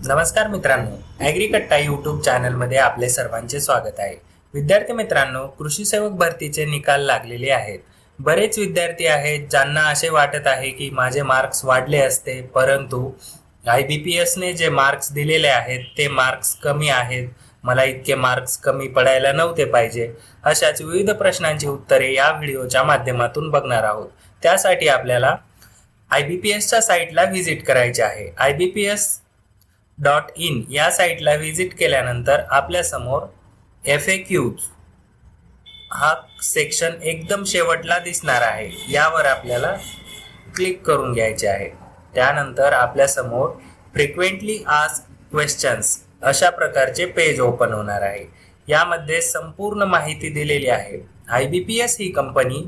नमस्कार मित्रांनो, ॲग्रीकट्टा यूट्यूब चॅनलमध्ये आपले सर्वांचे स्वागत आहे. विद्यार्थी मित्रांनो, कृषी सेवक भरतीचे निकाल लागलेले आहेत. बरेच विद्यार्थी आहेत ज्यांना असे वाटत आहे की माझे मार्क्स वाढले असते, परंतु IBPSने जे मार्क्स दिलेले आहेत ते मार्क्स कमी आहेत. मला इतके मार्क्स कमी पडायला नव्हते पाहिजे. अशाच विविध प्रश्नांची उत्तरे या व्हिडिओच्या माध्यमातून बघणार आहोत. त्यासाठी आपल्याला IBPSच्या साईटला व्हिजिट करायचे आहे. IBPS.in या साईटला व्हिजिट केल्यानंतर आपल्यासमोर FAQs हा सेक्शन एकदम शेवटला दिसणार आहे. यावर आपल्याला क्लिक करून घ्यायचे आहे. त्यानंतर आपल्यासमोर फ्रिक्वेंटली आस्क्ड क्वेश्चन्स अशा प्रकारचे पेज ओपन होणार आहे. यामध्ये संपूर्ण माहिती दिलेली आहे. IBPS ही कंपनी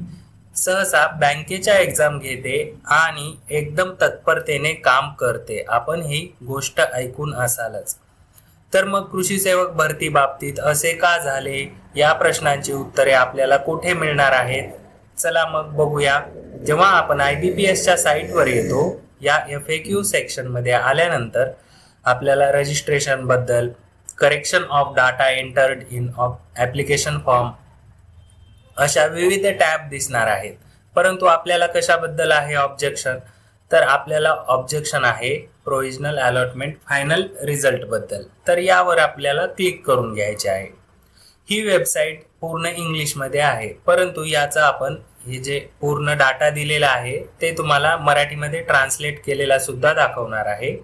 सहसा बँकेच्या एक्झाम घेते आणि एकदम तत्परतेने काम करते. आपण ही गोष्ट ऐकून असालच. तर मग कृषी सेवक भरती बाबतीत असे का झाले, या प्रश्नांची उत्तरे आपल्याला कुठे मिळणार आहेत? चला मग बघूया. जेव्हा आपण IBPSच्या साईटवर येतो, या FAQ सेक्शनमध्ये आल्यानंतर आपल्याला रजिस्ट्रेशन बद्दल, correction of data entered in application form अशा विविध टॅब दिसणार आहेत. परंतु आपल्याला कशाबद्दल आहे ऑब्जेक्शन? तर आपल्याला ऑब्जेक्शन आहे प्रोव्हिजनल अलॉटमेंट फायनल रिझल्ट बद्दल. तर यावर आपल्याला क्लिक करून घ्यायचे आहे. ही वेबसाईट पूर्ण इंग्लिशमध्ये आहे, परंतु याचा आपण हे जे पूर्ण डाटा दिलेला आहे ते तुम्हाला मराठीमध्ये ट्रान्सलेट केलेला सुद्धा दाखवणार आहे.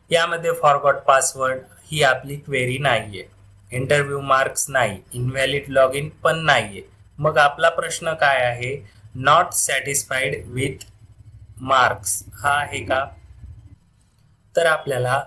यामध्ये फॉरगॉट पासवर्ड ही आपली क्वेरी नाहीये, इंटरव्ह्यू मार्क्स नाही, इनव्हॅलिड लॉग इन पण नाहीये. मग आपला प्रश्न काय आहे? नॉट सॅटिस्फाईड विथ मार्क्स हा आहे का? तर आपल्याला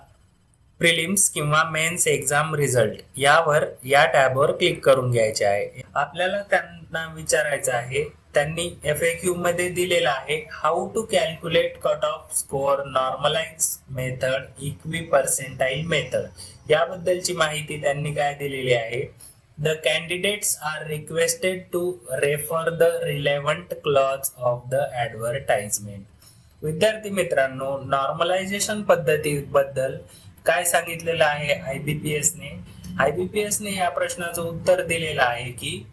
प्रिलिम्स किंवा मेन्स एक्झाम रिझल्ट यावर या टॅबवर क्लिक करून घ्यायचे आहे. आपल्याला त्यांना विचारायचं आहे, त्यांनी FAQ मध्ये दिलेला आहे how to calculate cut off score, normalise method, equipercentile method याबद्दलची माहिती त्यांनी काय दिलेली आहे? The candidates are requested to refer the relevant clause of the advertisement. विद्यार्थी मित्रांनो, नॉर्मलायझेशन पद्धतीबद्दल काय सांगितलेलं आहे IBPSने? IBPSने या प्रश्नाचं उत्तर दिलेलं आहे की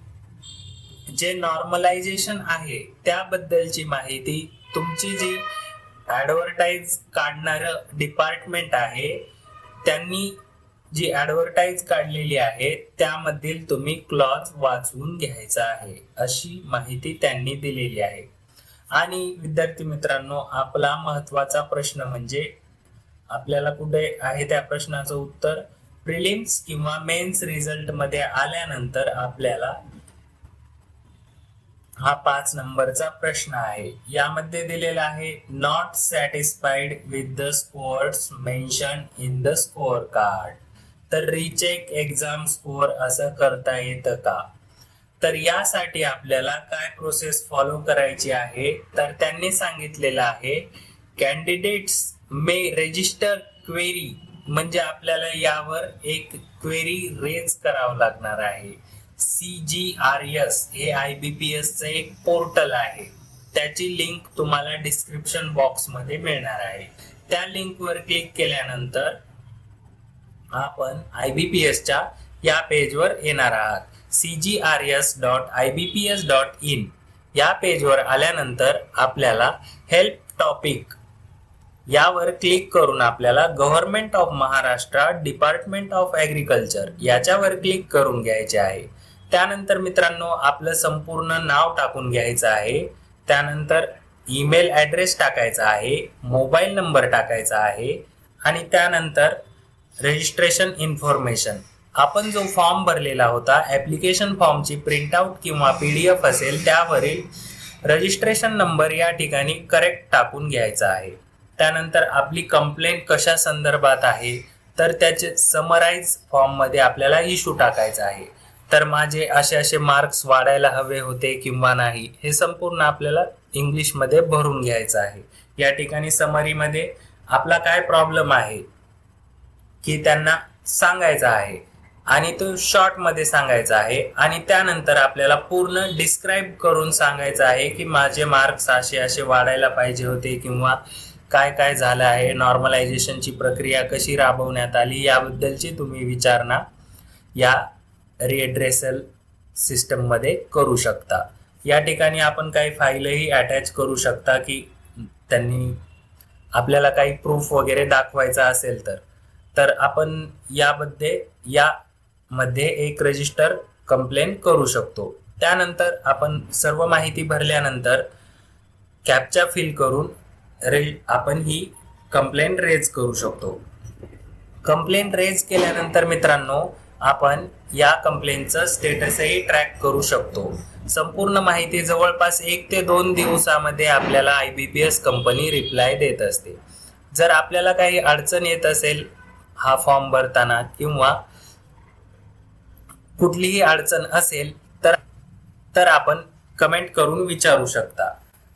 जे नॉर्मलायझेशन आहे त्याबद्दलची माहिती तुमची जी ॲडव्हर्टाईज काढणारं डिपार्टमेंट आहे त्यांनी जी ॲडव्हर्टाईज काढलेली आहे त्यामधील तुम्ही क्लॉज वाचून घ्यायचा आहे, अशी माहिती त्यांनी दिलेली आहे. आणि विद्यार्थी मित्रांनो, आपला महत्त्वाचा प्रश्न म्हणजे आपल्याला कुठे आहे त्या प्रश्नाचं उत्तर? प्रिलिम्स किंवा मेन्स रिझल्ट मध्ये आल्यानंतर आपल्याला हा 5 नंबरचा प्रश्न आहे. यामध्ये दिलेला आहे not satisfied with the scores mention in the score card. तर रिचेक एक्झाम स्कोअर असं करता येतं का? तर यासाठी आपल्याला काय प्रोसेस फॉलो करायची आहे? तर त्यांनी सांगितलेलं आहे कॅन्डिडेट्स मे रजिस्टर क्वेरी, म्हणजे आपल्याला यावर एक क्वेरी रेज करावं लागणार आहे. CGRS हे IBPSचं एक पोर्टल आहे, त्याची लिंक तुम्हाला डिस्क्रिप्शन बॉक्समध्ये मिळणार आहे. त्या लिंकवर क्लिक केल्यानंतर आपण IBPSच्या या पेजवर येणार आहात. CGRS.ibps.in या पेजवर आल्यानंतर आपल्याला हेल्प टॉपिक यावर क्लिक करून आपल्याला government of Maharashtra department of agriculture याच्यावर क्लिक करून घ्यायचे आहे. त्यानंतर मित्रांनो, आपलं संपूर्ण नाव टाकून घ्यायचं आहे. त्यानंतर ईमेल ॲड्रेस टाकायचा आहे, मोबाईल नंबर टाकायचा आहे आणि त्यानंतर रजिस्ट्रेशन इन्फॉर्मेशन. आपण जो फॉर्म भरलेला होता, ॲप्लिकेशन फॉर्मची प्रिंटआउट किंवा PDF असेल त्यावरील रजिस्ट्रेशन नंबर या ठिकाणी करेक्ट टाकून घ्यायचा आहे. त्यानंतर आपली कंप्लेंट कशा संदर्भात आहे तर त्याचे समराईज फॉर्ममध्ये आपल्याला इश्यू टाकायचा आहे. तर माझे असे मार्क्स वाढायला हवे होते किंवा नाही हे संपूर्ण आपल्याला इंग्लिशमध्ये भरून घ्यायचं आहे. या ठिकाणी समरीमध्ये आपला काय प्रॉब्लेम आहे की त्यांना सांगायचा आहे आणि तो शॉर्ट मध्ये सांगायचा आहे. आणि त्यानंतर आपल्याला पूर्ण डिस्क्राईब करून सांगायचं आहे की माझे मार्क्स असे वाढायला पाहिजे होते किंवा काय काय झालं आहे, नॉर्मलायझेशनची प्रक्रिया कशी राबवण्यात आली याबद्दलची तुम्ही विचारणा या रिएड्रेसल सिस्टममध्ये करू शकता. या ठिकाणी आपण काही फाईलही अटॅच करू शकता की त्यांनी आपल्याला काही प्रूफ वगैरे दाखवायचा असेल तर आपण यामध्ये एक रजिस्टर कंप्लेंट करू शकतो. त्यानंतर आपण सर्व माहिती भरल्यानंतर कॅप्चा फिल करून आपण ही कंप्लेंट रेज करू शकतो. कंप्लेंट रेज केल्यानंतर मित्रांनो आपण या कंप्लेंटचं स्टेटसही ट्रॅक करू शकतो. संपूर्ण माहिती जवळपास 1 ते 2 दिवसामध्ये आपल्याला IBPS कंपनी रिप्लाय देत असते. जर आपल्याला काही अडचण येत असेल हा फॉर्म भरताना किंवा कुठलीही अडचण असेल तर आपण कमेंट करून विचारू शकता.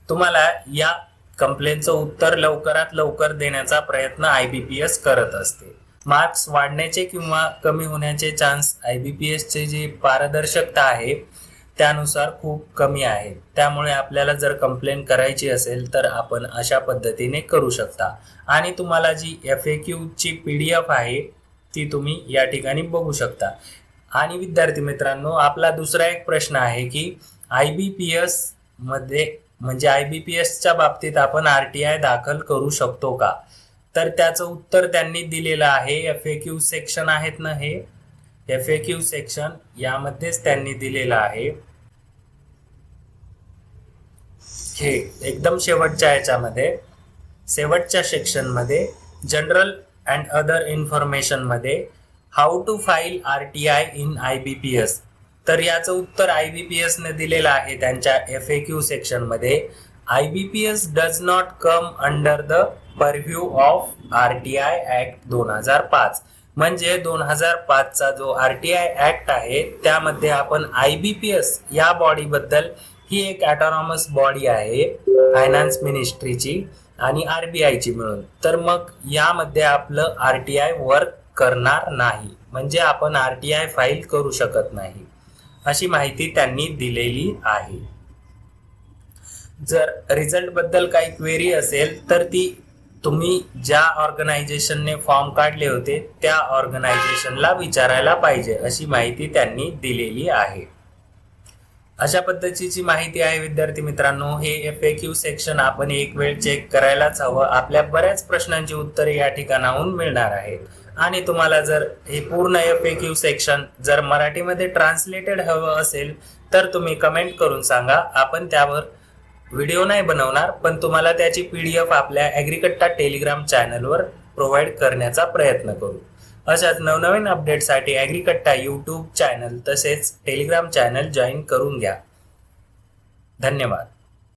तुम्हाला या कंप्लेंटचं उत्तर लवकरात लवकर देण्याचा प्रयत्न IBPS करत असते. मार्क्स वाढण्याचे किंवा कमी होण्याचे चान्स IBPSचे जी पारदर्शकता आहे त्यानुसार खूप कमी आहे. त्यामुळे आपल्याला जर कंप्लेंट करायची असेल तर आपण अशा पद्धतीने करू शकता. आणि तुम्हाला जी FAQची PDF आहे ती तुम्ही या ठिकाणी बघू शकता. आणि विद्यार्थी मित्रांनो, आपला दुसरा एक प्रश्न आहे की IBPS मध्ये म्हणजे IBPSच्या बाबतीत आपण RTI दाखल करू शकतो का? तर त्याचं उत्तर त्यांनी दिलेलं आहे. FAQ सेक्शन आहेत ना, हे FAQ सेक्शन यामध्येच त्यांनी दिलेलं आहे. हे एकदम शेवटच्या सेक्शनमध्ये जनरल अँड अदर इन्फॉर्मेशन मध्ये how to file RTI in IBPS. तर याचं उत्तर IBPS ने दिलेलं आहे त्यांच्या FAQ सेक्शन मध्ये. IBPS does not come under the purview of RTI act 2005. म्हणजे 2005चा जो RTI ऍक्ट आहे त्यामध्ये आपण IBPS या बॉडी बद्दल, ही एक ऑटोनॉमस बॉडी आहे फायनान्स मिनिस्ट्रीची आणि RBIची मिळून, तर मग यामध्ये आपलं RTI वर्क करणार नाही. म्हणजे आपण RTI फाईल करू शकत नाही, अशी माहिती त्यांनी दिलेली आहे. जर रिझल्ट बद्दल काही क्वेरी असेल तर ती तुम्ही ज्या ऑर्गनायझेशनने फॉर्म काढले होते त्या ऑर्गनायझेशनला विचारायला पाहिजे, अशी माहिती त्यांनी दिलेली आहे. अशा पद्धतीची माहिती आहे विद्यार्थी मित्रांनो. हे FAQ सेक्शन आपण एक वेळ चेक करायलाच हवं. आपल्या बऱ्याच प्रश्नांची उत्तरे या ठिकाणाहून मिळणार आहेत. आणि तुम्हाला जर हे पूर्ण FAQ सेक्शन जर मराठीमध्ये ट्रान्सलेटेड हवं असेल तर तुम्ही कमेंट करून सांगा. आपण त्यावर व्हिडिओ नाही बनवणार, पण तुम्हाला त्याची PDF आपल्या ॲग्रीकट्टा टेलिग्राम चॅनलवर प्रोव्हाइड करण्याचा प्रयत्न करू. अशाच नवनवीन अपडेटसाठी ॲग्रीकट्टा यूट्यूब चॅनल तसेच टेलिग्राम चॅनल जॉईन करून घ्या. धन्यवाद.